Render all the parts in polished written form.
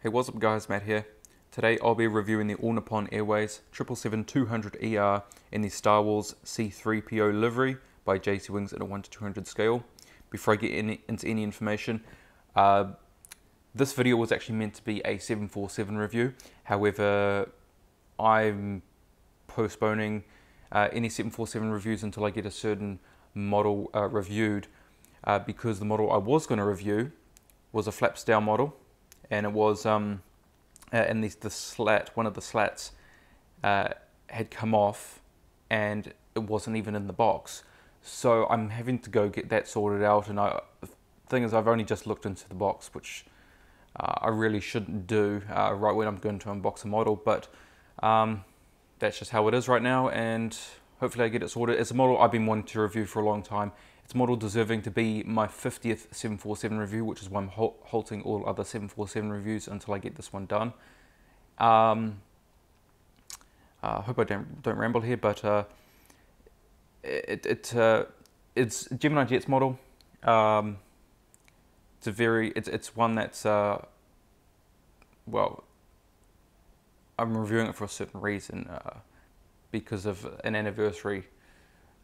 Hey, what's up guys, Matt here. Today I'll be reviewing the all Nippon Airways 777-200ER in the Star Wars C-3PO livery by JC Wings at a 1:200 scale. Before I get into any information, this video was actually meant to be a 747 review. However, I'm postponing any 747 reviews until I get a certain model reviewed because the model I was going to review was a flaps down model. And it was, and the slat, one of the slats had come off and it wasn't even in the box. So I'm having to go get that sorted out. And the thing is, I've only just looked into the box, which I really shouldn't do right when I'm going to unbox a model. But that's just how it is right now. And hopefully I get it sorted. It's a model I've been wanting to review for a long time. It's a model deserving to be my 50th 747 review, which is why I'm halting all other 747 reviews until I get this one done. I hope I don't ramble here, but it's Gemini Jet's model. It's one that's well, I'm reviewing it for a certain reason because of an anniversary.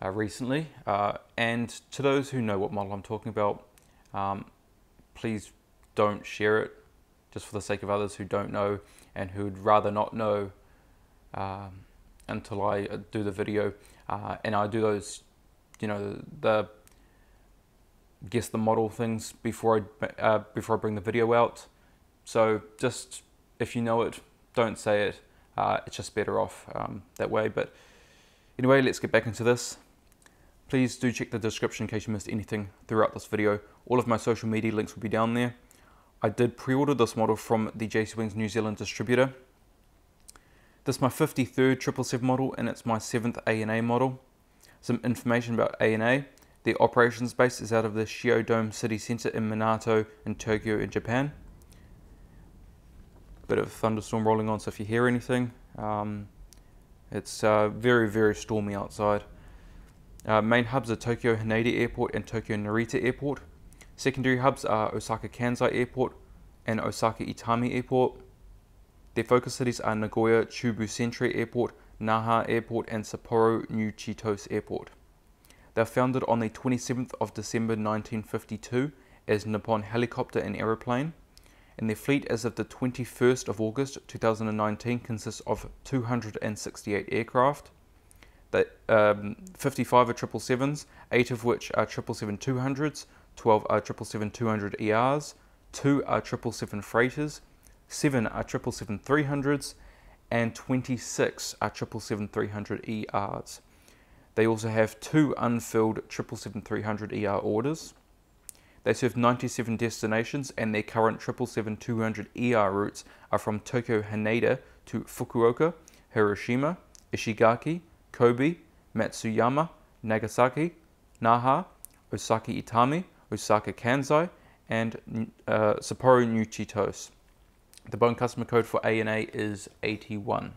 Recently, and to those who know what model I'm talking about, please don't share it just for the sake of others who don't know and who'd rather not know until I do the video. And I do those, you know, the guess the model things before I bring the video out. So just if you know it, don't say it. It's just better off that way. But anyway, let's get back into this. Please do check the description in case you missed anything throughout this video. All of my social media links will be down there. I did pre-order this model from the JC Wings New Zealand distributor. This is my 53rd 777 model and it's my 7th ANA model. Some information about ANA. The operations base is out of the Shio Dome City Center in Minato in Tokyo in Japan. Bit of a thunderstorm rolling on, so if you hear anything, it's very, very stormy outside. Main hubs are Tokyo Haneda Airport and Tokyo Narita Airport. Secondary hubs are Osaka Kansai Airport and Osaka Itami Airport. Their focus cities are Nagoya Chubu Sentrei Airport, Naha Airport and Sapporo New Chitose Airport. They were founded on the 27th of December 1952 as Nippon Helicopter and Aeroplane, and their fleet as of the 21st of August 2019 consists of 268 aircraft. 55 are 777s, 8 of which are 777-200s, 12 are 777-200ERs, 2 are 777 freighters, 7 are 777-300s, and 26 are 777-300ERs. They also have 2 unfilled 777-300ER orders. They serve 97 destinations and their current 777-200ER routes are from Tokyo Haneda to Fukuoka, Hiroshima, Ishigaki, Kobe, Matsuyama, Nagasaki, Naha, Osaka Itami, Osaka Kansai, and Sapporo New Chitose. The Boeing customer code for ANA is 81.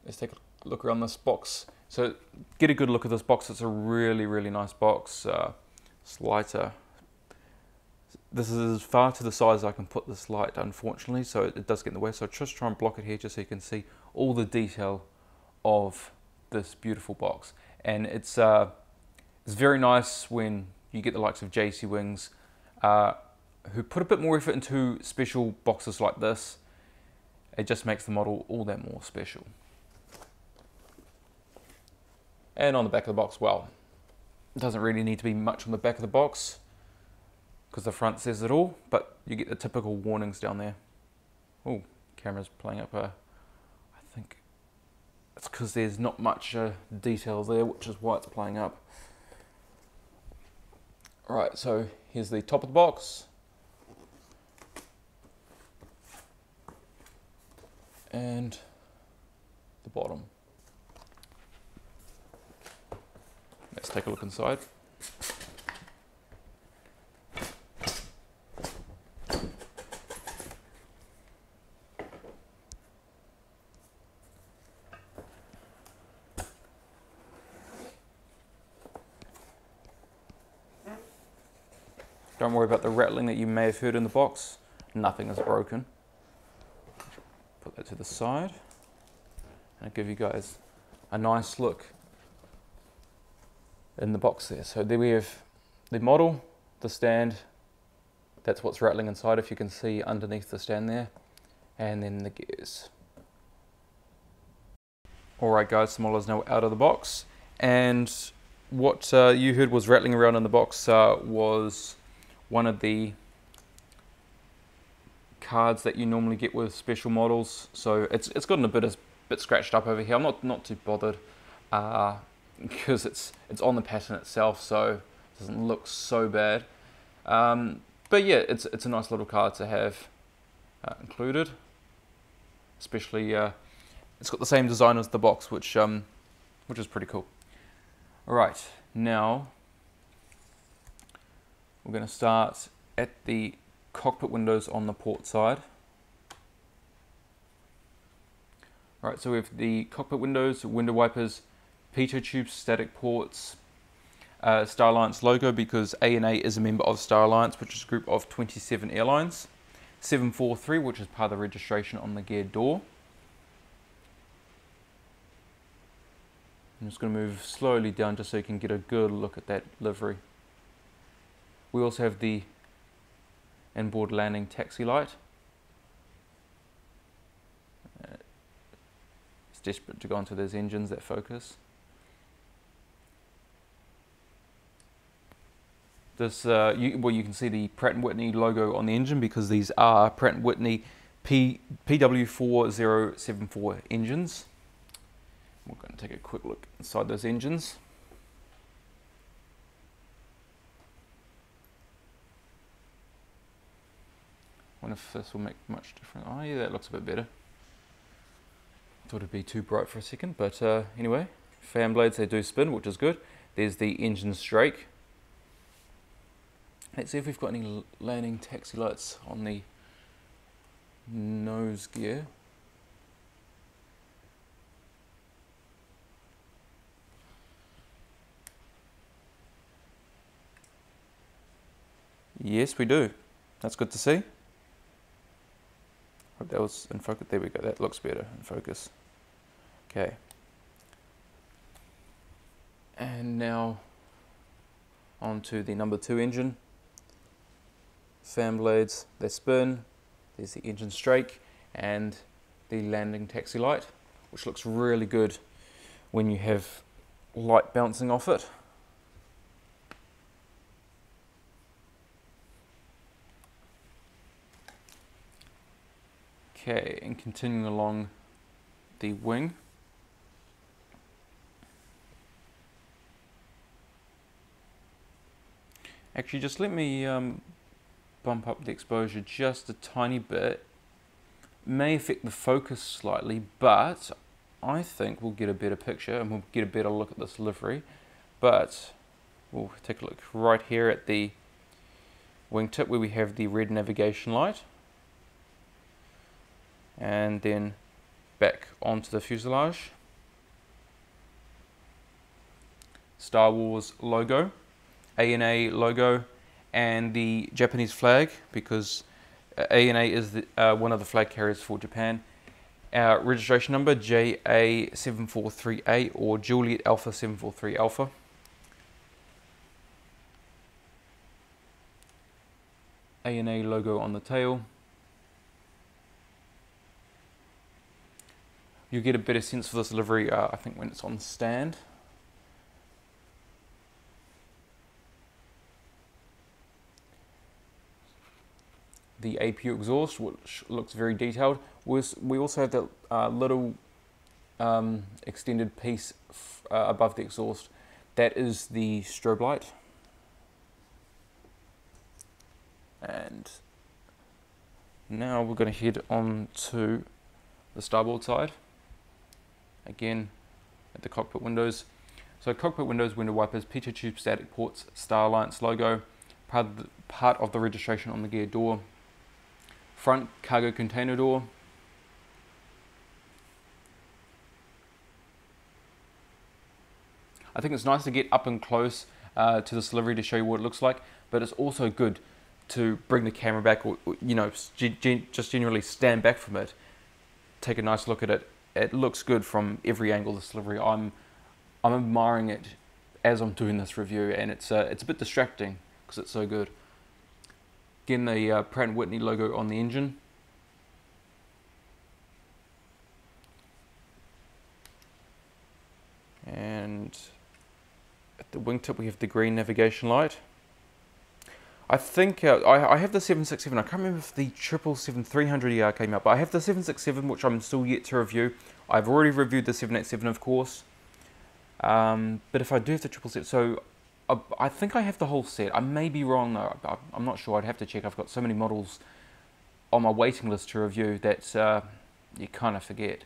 Let's take a look around this box. So get a good look at this box. It's a really, really nice box. It's lighter. This is as far to the side as I can put this light, unfortunately, so it does get in the way. So I'll just try and block it here just so you can see all the detail of this beautiful box. And it's very nice when you get the likes of JC Wings who put a bit more effort into special boxes like this. It just makes the model all that more special. And on the back of the box, well, it doesn't really need to be much on the back of the box because the front says it all, but you get the typical warnings down there. Oh, camera's playing up. I think it's because there's not much detail there, which is why it's playing up. Alright, so here's the top of the box. And the bottom. Let's take a look inside. Don't worry about the rattling that you may have heard in the box. Nothing is broken. Put that to the side and I'll give you guys a nice look in the box there. So there we have the model, the stand, that's what's rattling inside if you can see underneath the stand there, and then the gears. Alright guys, the model is now out of the box, and what you heard was rattling around in the box was one of the cards that you normally get with special models. So it's gotten a bit scratched up over here. I'm not too bothered because it's on the pattern itself, so it doesn't look so bad. But yeah, it's a nice little card to have included, especially it's got the same design as the box, which is pretty cool. All right, now we're going to start at the cockpit windows on the port side. All right, so we have the cockpit windows, window wipers, pitot tubes, static ports, Star Alliance logo because ANA is a member of Star Alliance, which is a group of 27 airlines. 743, which is part of the registration on the gear door. I'm just going to move slowly down just so you can get a good look at that livery. We also have the inboard landing taxi light. It's desperate to go onto those engines that focus. This, you can see the Pratt & Whitney logo on the engine because these are Pratt & Whitney PW4074 engines. We're going to take a quick look inside those engines. I wonder if this will make much difference. Oh yeah, that looks a bit better. Thought it'd be too bright for a second, but anyway, fan blades, they do spin, which is good. There's the engine strake. Let's see if we've got any landing taxi lights on the nose gear. Yes, we do. That's good to see. Hope that was in focus. There we go. That looks better in focus. Okay. And now onto the number 2 engine. Fan blades, they spin. There's the engine strake and the landing taxi light, which looks really good when you have light bouncing off it. Okay, and continuing along the wing. Actually, just let me bump up the exposure just a tiny bit. May affect the focus slightly, but I think we'll get a better picture and we'll get a better look at this livery. But we'll take a look right here at the wingtip where we have the red navigation light. And then back onto the fuselage. Star Wars logo, ANA logo, and the Japanese flag, because ANA is one of the flag carriers for Japan. Our registration number JA743A or Juliet Alpha 743 Alpha. ANA logo on the tail. You get a better sense for this livery, I think, when it's on stand. The APU exhaust, which looks very detailed. We also have that little extended piece above the exhaust. That is the strobe light. And now we're going to head on to the starboard side. Again, at the cockpit windows. So cockpit windows, window wipers, pitot tube, static ports, Star Alliance logo, part of the registration on the gear door. Front cargo container door. I think it's nice to get up and close to this livery to show you what it looks like. but it's also good to bring the camera back, or you know, just generally stand back from it, take a nice look at it. It looks good from every angle. This livery, I'm admiring it as I'm doing this review, and it's a bit distracting because it's so good. Again, the Pratt & Whitney logo on the engine. And at the wingtip we have the green navigation light. I think I have the 767. I can't remember if the 777-300ER came out, but I have the 767, which I'm still yet to review. I've already reviewed the 787, of course. But if I do have the 777, so I think I have the whole set. I may be wrong though. I'm not sure. I'd have to check. I've got so many models on my waiting list to review that you kind of forget.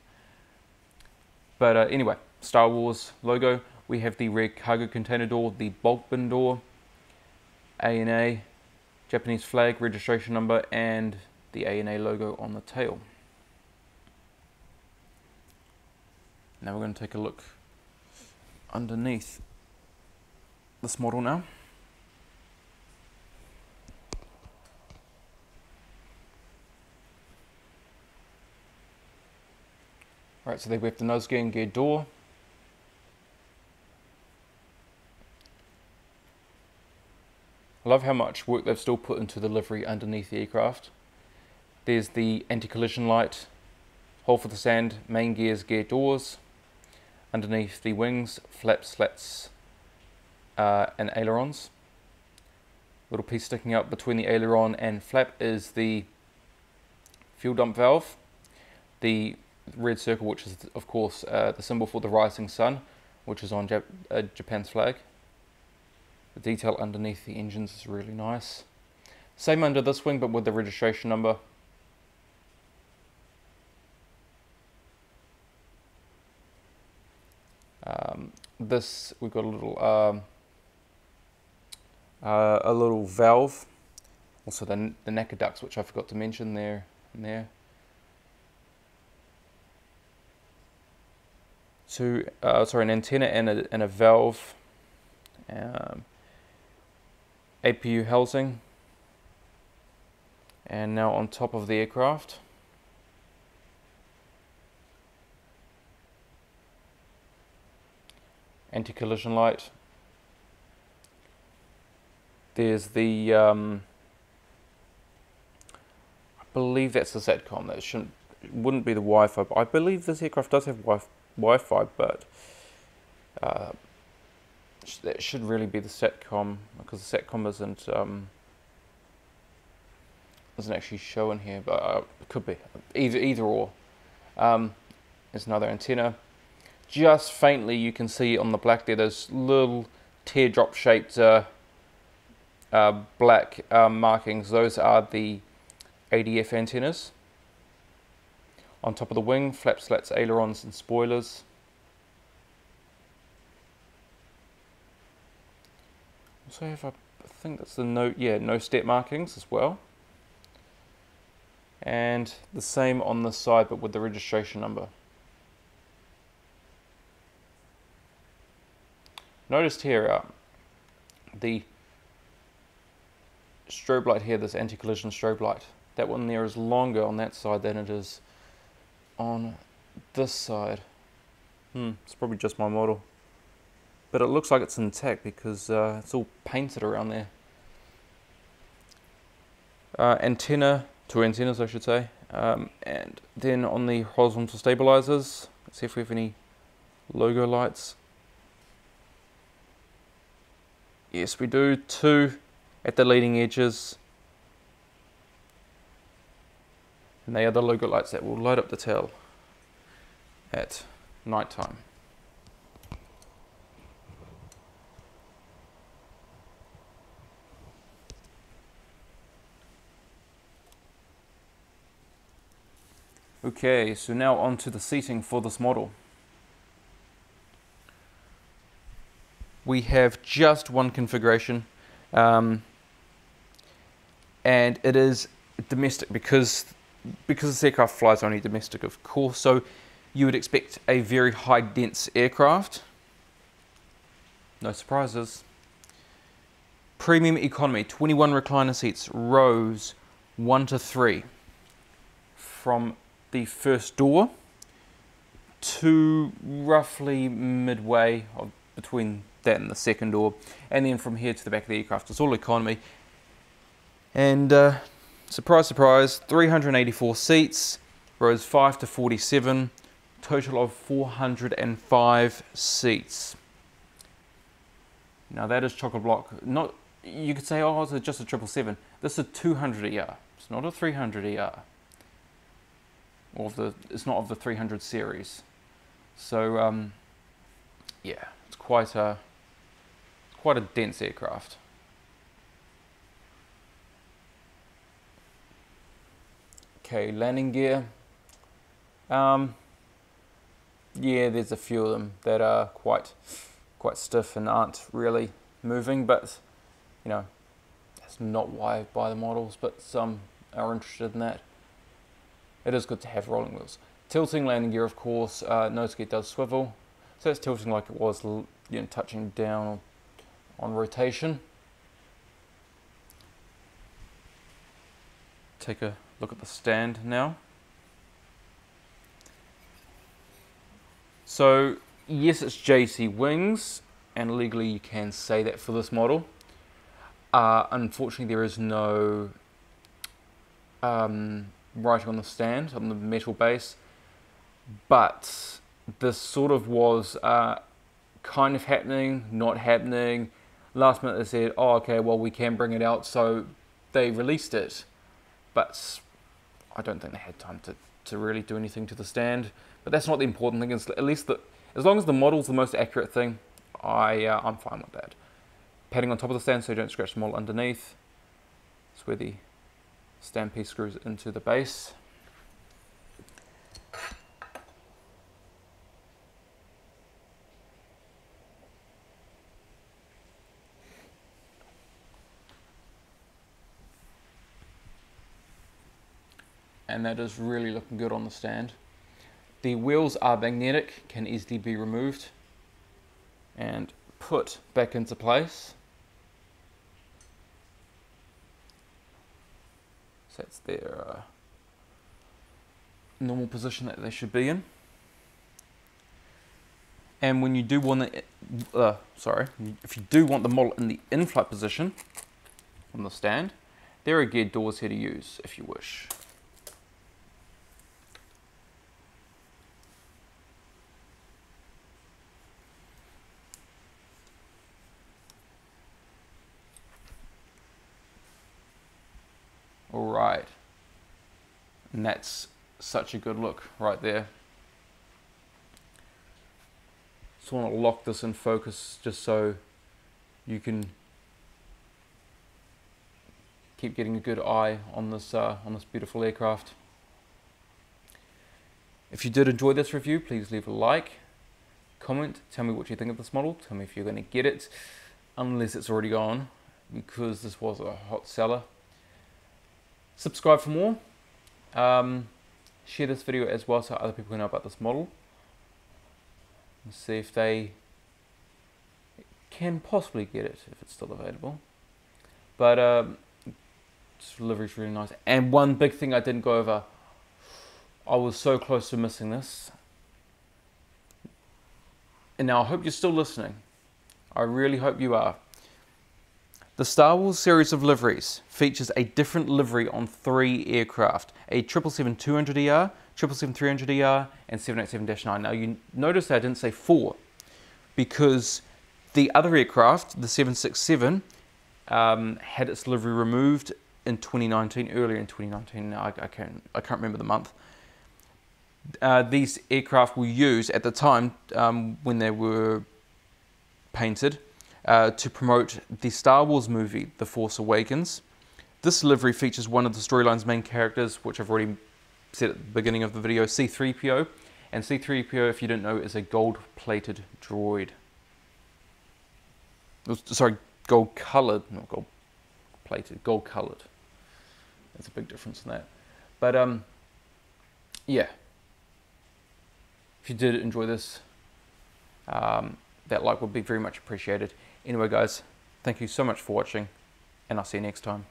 But anyway, Star Wars logo. We have the rear cargo container door, the bulk bin door, ANA, Japanese flag, registration number, and the ANA logo on the tail. Now we're going to take a look underneath this model now. Right, so there we have the nose gear and gear door. I love how much work they've still put into the livery underneath the aircraft. There's the anti-collision light, hole for the sand, main gears, gear doors. Underneath the wings, flaps, slats, and ailerons. Little piece sticking out between the aileron and flap is the fuel dump valve. The red circle, which is of course the symbol for the rising sun, which is on Japan's flag. The detail underneath the engines is really nice. Same under this wing, but with the registration number. This, we've got a little valve, also the necker ducts, which I forgot to mention there and there. So, sorry, an antenna and a valve, APU housing, and now on top of the aircraft. Anti-collision light. There's the, I believe that's the SATCOM. That wouldn't be the Wi-Fi. But I believe this aircraft does have Wi-Fi, but that should really be the SATCOM, because the SATCOM isn't actually shown here, but it could be either or. There's another antenna. Just faintly you can see on the black there, those little teardrop shaped black markings. Those are the Adf antennas. On top of the wing, flaps, slats, ailerons and spoilers. Also have, I think that's the no step markings as well. And the same on this side, but with the registration number. Noticed here the strobe light here, this anti-collision strobe light. That one there is longer on that side than it is on this side. It's probably just my model. But it looks like it's intact because it's all painted around there. Antenna, two antennas I should say. And then on the horizontal stabilizers, let's see if we have any logo lights. Yes, we do. Two at the leading edges. And they are the logo lights that will light up the tail at night time. Okay, so now on to the seating for this model. We have just one configuration, and it is domestic because this aircraft flies only domestic, of course, so you would expect a very high dense aircraft. No surprises. Premium economy, 21 recliner seats, rows 1 to 3. From the first door to roughly midway between that and the second door, and then from here to the back of the aircraft. It's all economy. And surprise, surprise, 384 seats, rows 5 to 47, total of 405 seats. Now that is chocolate block. Not, you could say, oh, it's just a 777. This is a 200 ER. It's not a 300 ER. It's not of the 300 series. So yeah, it's quite a dense aircraft. Okay, landing gear. Yeah, there's a few of them that are quite stiff and aren't really moving, but you know, that's not why I buy the models, but some are interested in that. It is good to have rolling wheels. Tilting landing gear, of course. Nose gear does swivel, so it's tilting like it was, you know, touching down on rotation. Take a look at the stand now. So yes, it's JC wings, and legally you can say that for this model. Unfortunately, there is no writing on the stand, on the metal base, but this sort of was kind of happening, not happening. Last minute they said, oh okay, well we can bring it out, so they released it, but I don't think they had time to really do anything to the stand. But that's not the important thing. Is at least as long as the model's the most accurate thing, I'm fine with that. Padding on top of the stand so you don't scratch the model underneath. That's where the stand piece screws into the base. And that is really looking good on the stand. The wheels are magnetic, can easily be removed and put back into place. So that's their normal position that they should be in. And when you do want the, if you do want the model in the in-flight position on the stand, there are geared doors here to use if you wish. Alright, and that's such a good look right there. Just want to lock this in focus just so you can keep getting a good eye on this beautiful aircraft. If you did enjoy this review, please leave a like, comment, tell me what you think of this model, tell me if you're going to get it, unless it's already gone, because this was a hot seller. Subscribe for more. Share this video as well so other people know about this model. And see if they can possibly get it, if it's still available. But this livery is really nice. And one big thing I didn't go over, I was so close to missing this. And now I hope you're still listening. I really hope you are. The Star Wars series of liveries features a different livery on 3 aircraft, a 777-200ER, 777-300ER, and 787-9. Now you notice that I didn't say 4, because the other aircraft, the 767, had its livery removed in 2019, earlier in 2019, I can't remember the month. These aircraft were used at the time when they were painted to promote the Star Wars movie, The Force Awakens. This livery features one of the storyline's main characters, which I've already said at the beginning of the video, C-3PO. And C-3PO, if you didn't know, is a gold-plated droid. Sorry, gold-coloured, not gold-plated, gold-coloured. There's a big difference in that. But, yeah. If you did enjoy this, that like would be very much appreciated. Anyway, guys, Thank you so much for watching, and I'll see you next time.